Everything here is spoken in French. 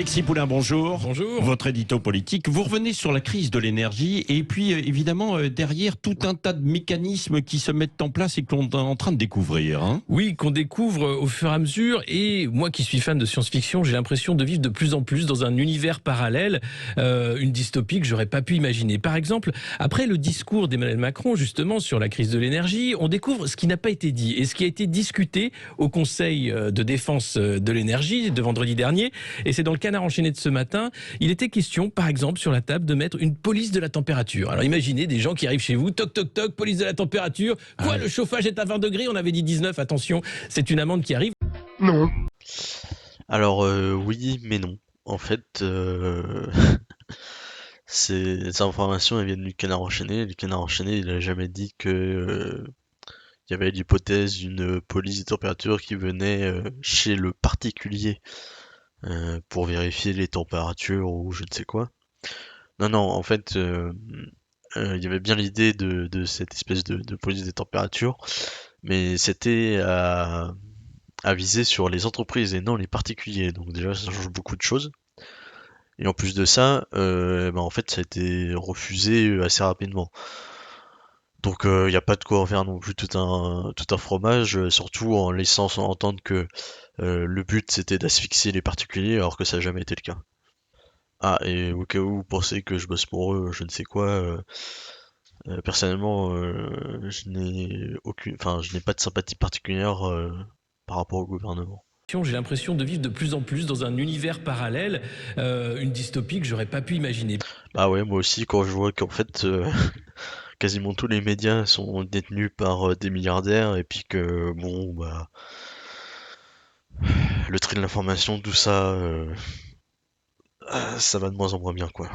Alexis Poulain, bonjour. Bonjour. Votre édito politique. Vous revenez sur la crise de l'énergie et puis évidemment derrière tout un tas de mécanismes qui se mettent en place et que l'on est en train de découvrir. Oui, qu'on découvre au fur et à mesure. Et moi qui suis fan de science-fiction, j'ai l'impression de vivre de plus en plus dans un univers parallèle, une dystopie que j'aurais pas pu imaginer. Par exemple, après le discours d'Emmanuel Macron justement sur la crise de l'énergie, on découvre ce qui n'a pas été dit et ce qui a été discuté au Conseil de défense de l'énergie de vendredi dernier. Et c'est dans le Canard enchaîné de ce matin. Il était question, par exemple, sur la table de mettre une police de la température. Alors imaginez des gens qui arrivent chez vous, toc toc toc, police de la température. Quoi, le chauffage est à 20 degrés, on avait dit 19, attention, c'est une amende qui arrive. Non. Alors oui, mais non. En fait, ces informations elles viennent du Canard enchaîné. Le Canard enchaîné, il a jamais dit que il y avait l'hypothèse d'une police des températures qui venait chez le particulier pour vérifier les températures ou je ne sais quoi. Non, non, en fait, il y avait bien l'idée de cette espèce de police des températures, mais c'était à viser sur les entreprises et non les particuliers. Donc déjà, ça change beaucoup de choses. Et en plus de ça, en fait, ça a été refusé assez rapidement. Donc il n'y a pas de quoi en faire non plus tout un fromage, surtout en laissant entendre que le but c'était d'asphyxier les particuliers alors que ça n'a jamais été le cas. Ah, et au cas où vous pensez que je bosse pour eux, je ne sais quoi, personnellement, je n'ai pas de sympathie particulière par rapport au gouvernement. J'ai l'impression de vivre de plus en plus dans un univers parallèle, une dystopie que j'aurais pas pu imaginer. Bah ouais, moi aussi, quand je vois qu'en fait, quasiment tous les médias sont détenus par des milliardaires et puis que, bon, bah, le tri de l'information, tout ça, ça va de moins en moins bien, quoi.